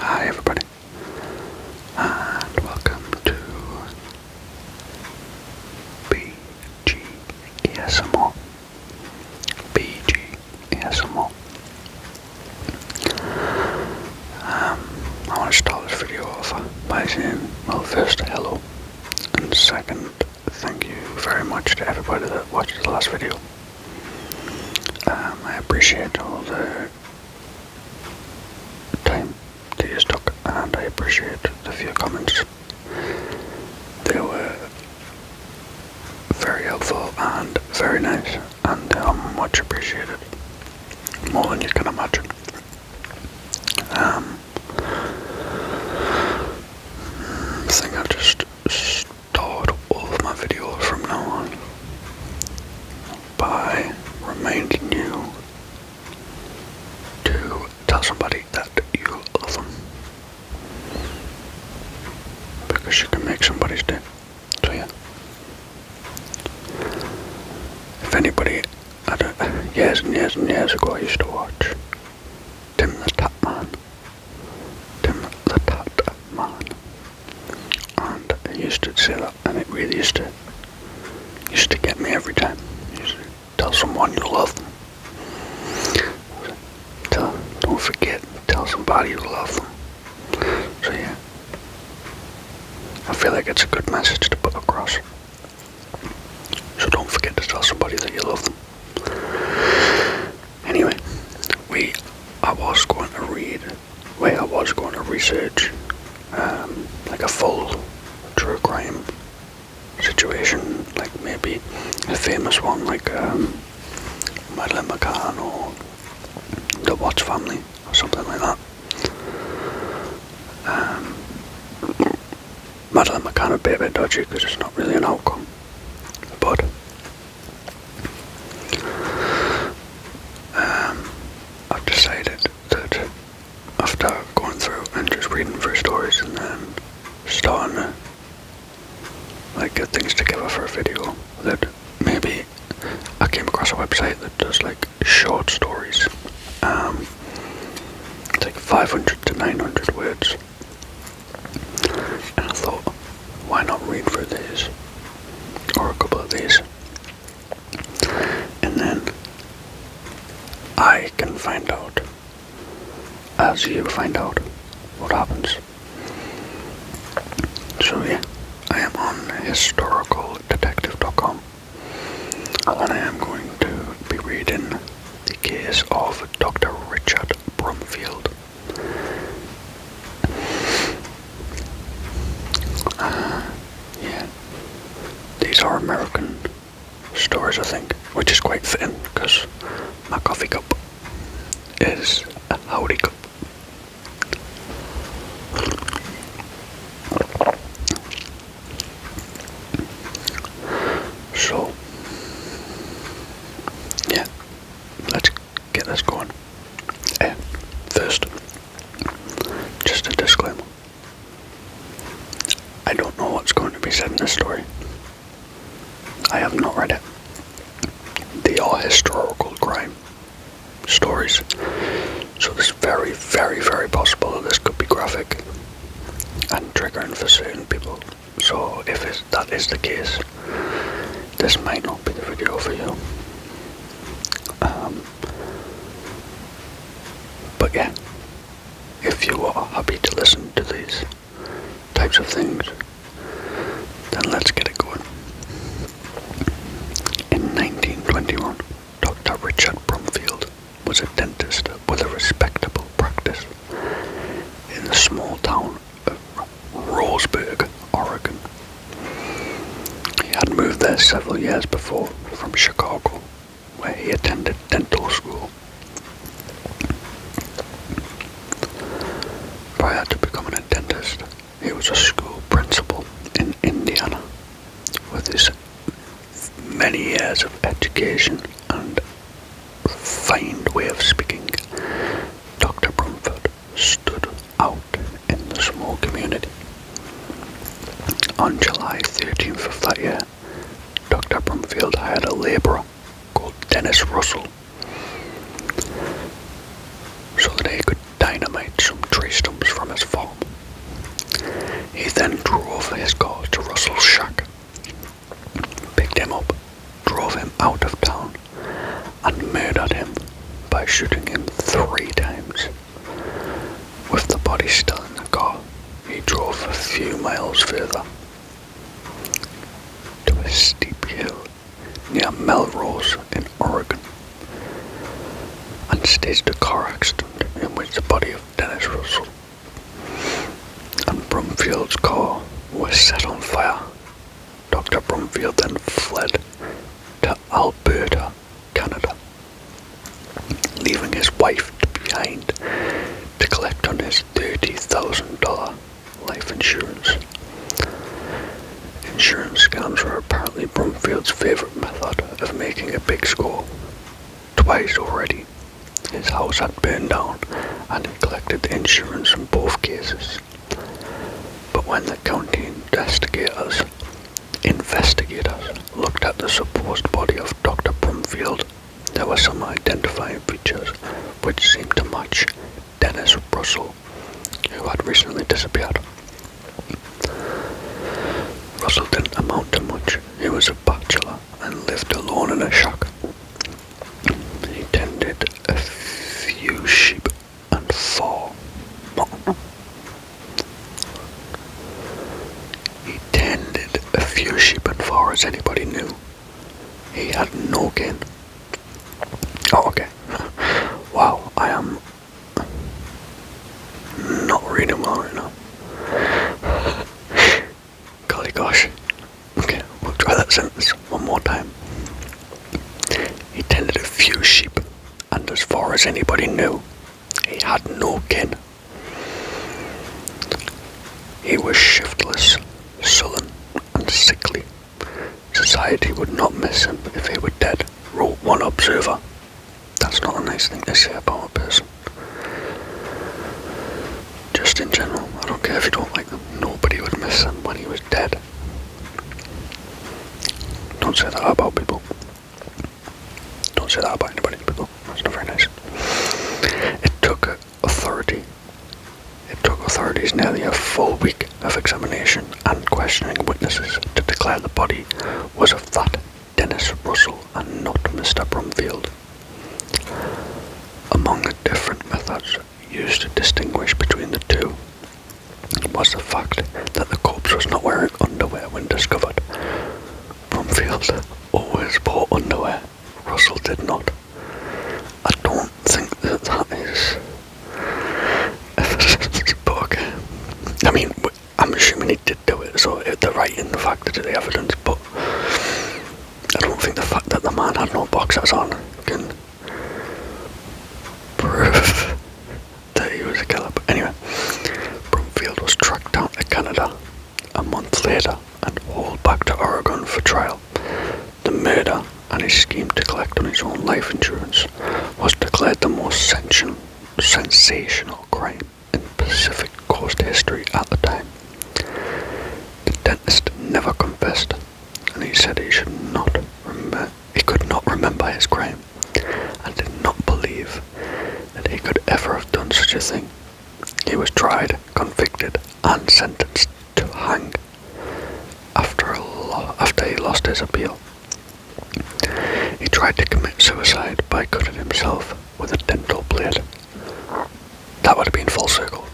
Hi everybody, and welcome to BeeGee.asmr. BeeGee.asmr. I want to start this video off by saying, well, first, hello, and second, thank you very much to everybody that watched the last video. I appreciate all the time that you took, and I appreciate the few comments. They were very helpful and very nice, and much appreciated, more than you can imagine. I think I'll just start all of my videos from now on by reminding you to tell somebody that you love them, because you can make somebody's day. So yeah, if anybody, years and years and years ago, I used to watch Tim the Tap Man, and I used to say that, and it really used to get me every time. You used to tell someone you love them. Don't forget, tell somebody you love them. So yeah, I feel like it's a good message to put across. So don't forget to tell somebody that you love them. Anyway, I was going to research like a full true crime situation, like maybe a famous one like Madeleine McCann or the Watts family or something like that. Madeleine McCann would be a bit dodgy because it's not really an outcome, but I've decided that after going through and just reading through stories and then starting to get things together for a video, that maybe I came across a website that does short stories. It's 500 to 900 words, and I thought, why not read through these, or a couple of these, and then I can find out, as you find out, what happens. So yeah, I am on historicaldetective.com, and I am going to be reading the case of Dr. Richard Brumfield. Yeah, these are American stories, I think, which is quite fitting because my coffee cup is a howdy cup. So, yeah, let's get this going. First, just a disclaimer. I don't know what's going to be said in this story. I have not read it. They are historical crime stories, so it's very, very, very possible that this could be graphic and triggering for certain people. So if that is the case, this might not be the video for you. But yeah, if you are happy to listen to these types of things, then let's get it going. In 1921, Dr. Richard Brumfield was a dentist with a respectable practice in the small town of Roseburg, Oregon. He had moved there several years before from Chicago, where he attended dental school. Prior to becoming a dentist, he was a school principal in Indiana. With his many years of education and refined way of speaking, Dr. Brumfield stood out in the small community. On July 13th of that year, Dr. Brumfield hired a labourer called Dennis Russell so that he could dynamite some tree stumps from a times. With the body still in the car, he drove a few miles further to a steep hill near Melrose in Oregon and staged a car accident in which the body of Dennis Russell and Brumfield's car was set on fire. Dr. Brumfield then fled to Alberta, Canada, leaving his wife behind to collect on his $30,000 life insurance. Insurance scams were apparently Brumfield's favourite method of making a big score. Twice already, his house had burned down and he collected the insurance in both cases. But when the county investigators looked at the supposed body of Dr. Brumfield, there were some identifying features which seemed to match Dennis Russell, who had recently disappeared. Russell didn't amount to much. He was a bachelor and lived alone in a shack. He tended a few sheep and four. He tended a few sheep and four, as anybody knew. He had no kin. Oh, okay. Wow, I am not reading well right now. Golly gosh. Okay, we'll try that sentence one more time. He tended a few sheep, and as far as anybody knew, he had no kin. He was shiftless, sullen, and sickly. Society would not miss him if he were dead, wrote one observer. That's not a nice thing to say about a person. Just in general, I don't care if you don't like them, nobody would miss him when he was dead. Don't say that about people. Don't say that about anybody, people. That's not very nice. It took authorities nearly a full week of examination and questioning witnesses to declare the body was of that Dennis Russell and not Mr. Brumfield. Among the different methods used to distinguish between the two was the fact that the corpse was not wearing underwear when discovered. Brumfield always wore underwear. Russell did not. I don't think that is evidence, but okay. I mean, I'm assuming he did do it, so they're right in the fact that the evidence, but I don't think the fact that the man had no boxers on can prove that he was a killer. But anyway, Brumfield was tracked down to Canada a month later and hauled back to Oregon for trial. The murder and his scheme to collect on his own life insurance was declared the most sensational crime in Pacific Coast history at the time. The dentist never confessed, and he said he could not remember his crime, and did not believe that he could ever have done such a thing. He was tried, convicted, and sentenced to hang after he lost his appeal. He tried to commit suicide by cutting himself with a dental blade. That would have been full circle.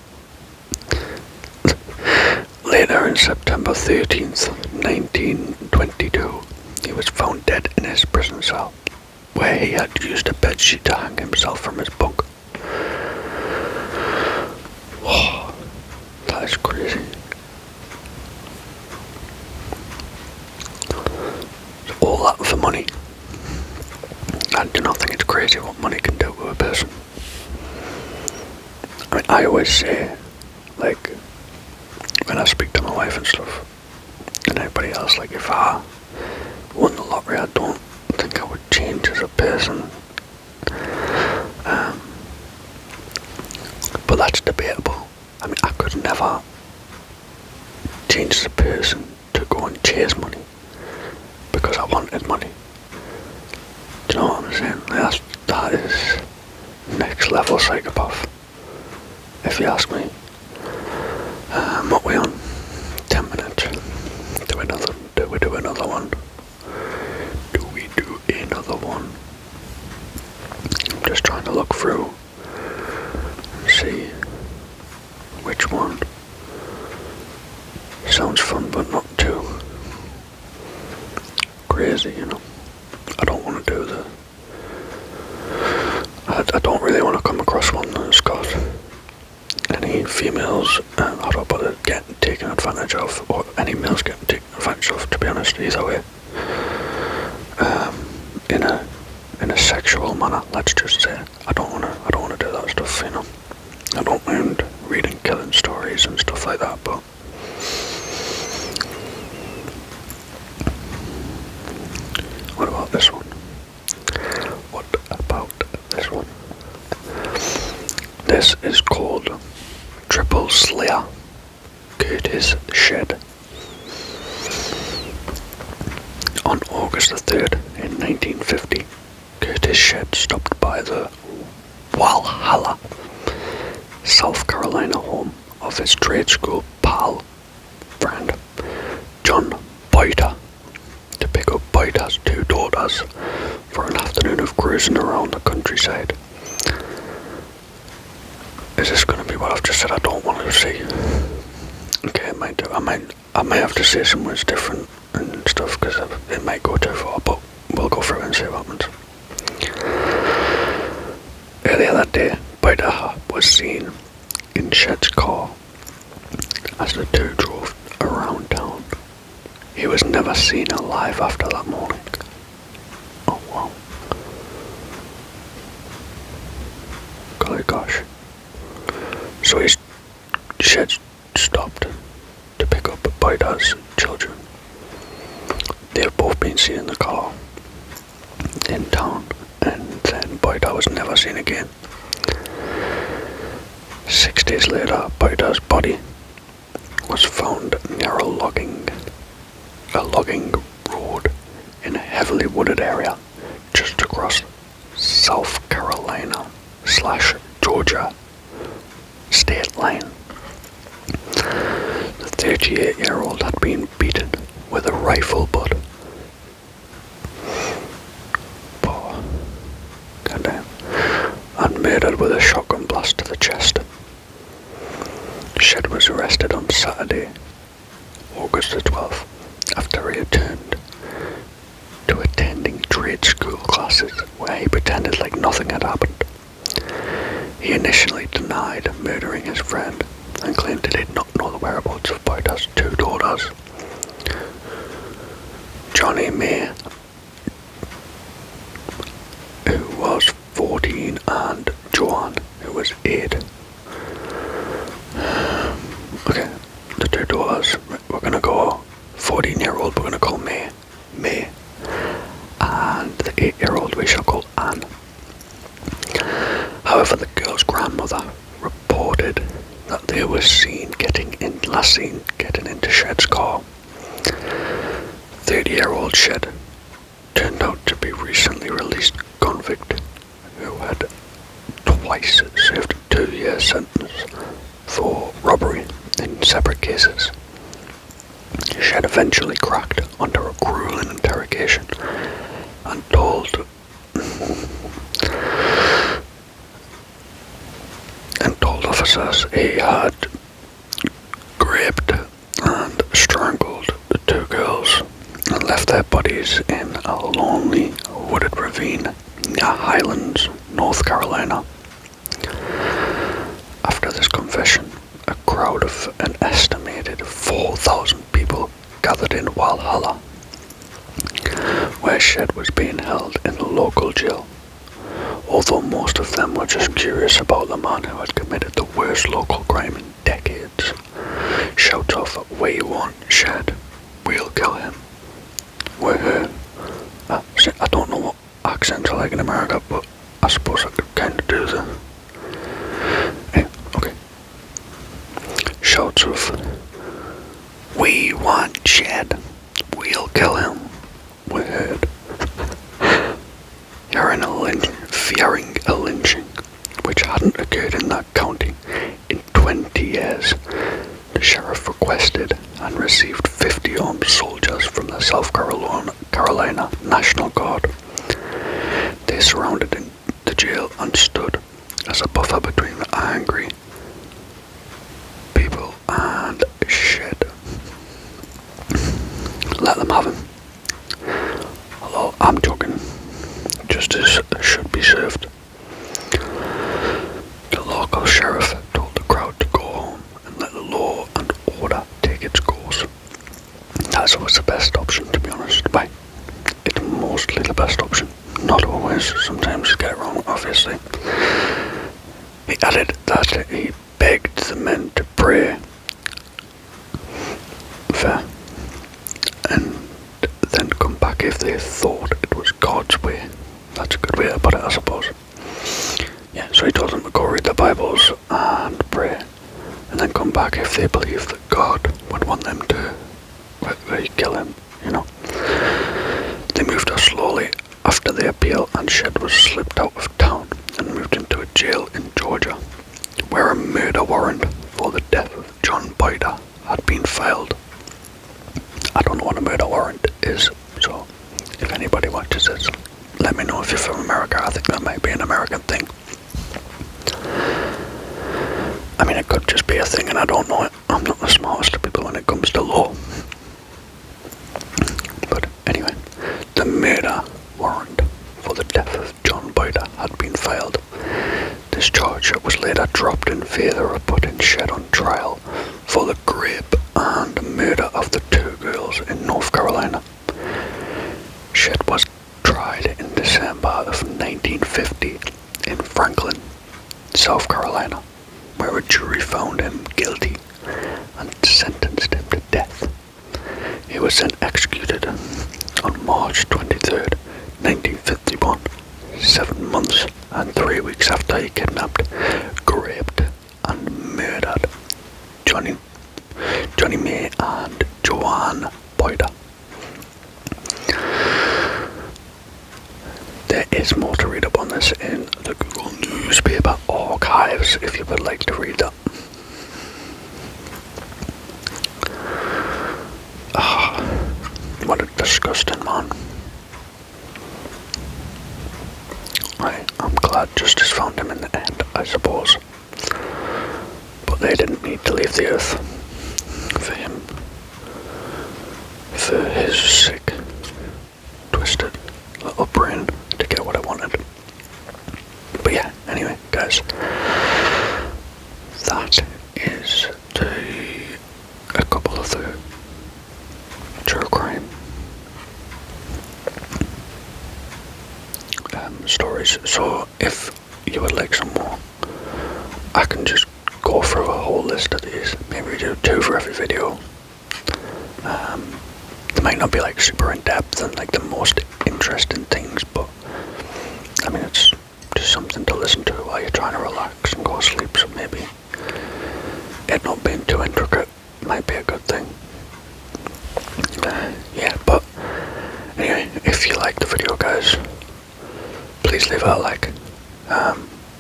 Later, in September 13th, 1922, he was found dead in his prison cell, where he had used a bedsheet to hang himself from his bunk. Whoa, that is crazy. All that for money. I do not think it's crazy what money can do to a person. I mean, I always say, like, when I speak to my wife and stuff, and everybody else, like, if I won the lottery, I don't think I would change as a person. But that's debatable. I mean, I could never change as a person to go and chase money because I wanted money. Do you know what I'm saying? That is next level psychopath, if you ask me. What we on? 10 minutes. Do we do another one? Do we do another one? I'm just trying to look through one sounds fun, but not too crazy, you know. I don't want to do the... I don't really want to come across one that's got any females, how do I put it, getting taken advantage of, or any males getting taken advantage of, to be honest, either way. In a sexual manner, let's just say. I don't wanna do that stuff, you know. I don't mind reading killing stories and stuff like that, but what about this one? What about this one? This is called Triple Slayer, Curtis Shed. On August the 3rd in 1950, Curtis Shed stopped by the Walhalla, South Carolina home of his trade school pal friend, John Boyter, to pick up Boyter's two daughters for an afternoon of cruising around the countryside. Is this going to be what I've just said I don't want to see? Okay, it might do. I might have to say some words different and stuff because it might go too far, but we'll go through it and see what happens. Earlier that day, Boyter was seen in Shed's car as the two drove around town. He was never seen alive after that morning. Oh wow. Golly gosh. So Shed stopped to pick up Boyter's children. They've both been seen in the car in town, and then Boyter was never seen again. 6 days later, Boyter's body was found near a logging road in a heavily wooded area just across South Carolina / Georgia state line. The 38-year-old had been beaten with a rifle butt. Goddamn. And murdered with a shotgun blast to the chest. Shed was arrested on Saturday, August the 12th, after he returned to attending trade school classes where he pretended like nothing had happened. He initially denied murdering his friend and claimed he did not know the whereabouts of Boyter's two daughters, Johnny May, who was 14, and Joanne, who was 8. Okay, the two daughters, we're gonna go 14-year-old, we're gonna call May, and the 8-year-old we shall call Anne. However, the girl's grandmother reported that they were last seen getting into Shed's car. 30-year-old Shed turned out to be recently released convict who had twice served a 2-year sentence for robbery in separate cases. Shed eventually cracked under a grueling interrogation and told officers he had raped and strangled the two girls and left their bodies in a lonely wooded ravine near Highlands, North Carolina. After this confession, a crowd of an estimated 4,000 people gathered in Walhalla, where Shed was being held in the local jail. Although most of them were just curious about the man who had committed the worst local crime in decades. Shouts of, "We want Shed, we'll kill him," were heard. I don't know what accents are like in America, but I suppose I could kind of do the... okay. Shouts of, "We want Shed, we'll kill him," were heard. Fearing a lynching, which hadn't occurred in that county in 20 years, the sheriff requested and received 50 armed soldiers from the South Carolina National Guard. They surrounded the jail and stood as a buffer between the angry people the men to pray for, and then come back if they thought it was God's way. That's a good way to put it, I suppose. Yeah, so he told them to go read the Bibles and pray, and then come back if they believed that God would want them to kill him, you know. They moved us slowly after the appeal, and Shed was slipped out of town and moved into a jail in Georgia, where a murder warrant for the death of John Boyder had been filed. I don't know what a murder warrant is, so if anybody watches this, let me know if you're from America. I think that might be an American thing. I mean, it could just be a thing and I don't know it. I'm not the smartest of people when it comes to law. But anyway, the murder warrant for the death of John Boyder had been filed. This charge was later dropped in favour of putting Shed on trial for the rape and murder of the two girls in North Carolina. Shed was tried in December of 1950 in Franklin, South Carolina, where a jury found him guilty and sentenced him to death. He was then executed on March 23rd, 1951, 7 months and 3 weeks after he kidnapped, raped and murdered Johnny May and Joanne Boyder. There is more to read up on this in the Google newspaper archives if you would like to read that. What a disgusting man. I'm glad justice found him in the end, I suppose. But they didn't need to leave the earth for him. For his sick, twisted little brain to get what I wanted. But yeah, anyway, guys, that is a couple of the true crime stories. So if you would like some more, I can just go through a whole list of these. Maybe do 2 for every video. They might not be like super in depth and like the most interesting things, but I mean, it's just something to listen to while you're trying to relax and go to sleep. So maybe it not being too intricate might be a good thing. Yeah, but anyway, if you like the video, guys, please leave it a like.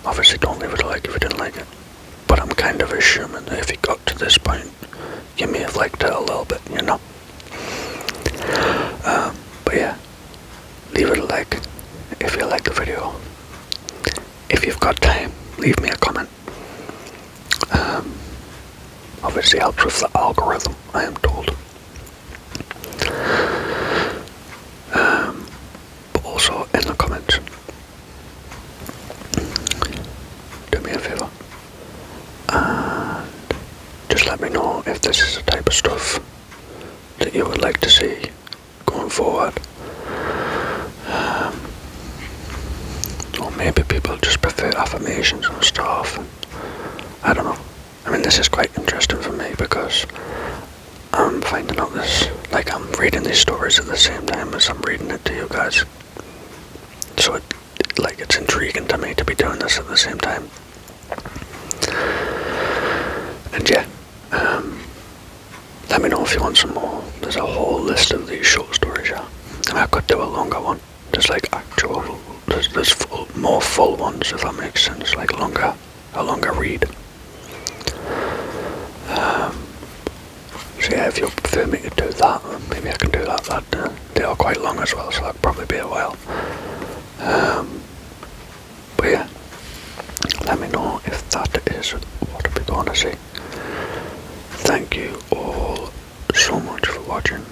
Obviously don't leave it a like if you didn't like it, but I'm kind of assuming that if you got to this point, you may have liked it a little bit, you know. But yeah, leave it a like if you like the video. If you've got time, leave me a comment. Obviously helps with the algorithm, I am told. But also in the comments, do me a favour and just let me know if this is the type of stuff that you would like to see going forward. Or maybe people just prefer affirmations and stuff. And I don't know. I mean, this is quite interesting for me because I'm finding out this, like I'm reading these stories at the same time as I'm reading it to you guys. So it's intriguing to me to be doing this at the same time. And yeah, let me know if you want some more. There's a whole list of these short stories, yeah. And I could do a longer one. There's like actual, there's more full ones, if that makes sense, like a longer read. So yeah, if you prefer me to do that, maybe I can do that. They are quite long as well, so that'll probably be a while. But yeah, let me know if that is what we're going to see. Thank you all so much for watching.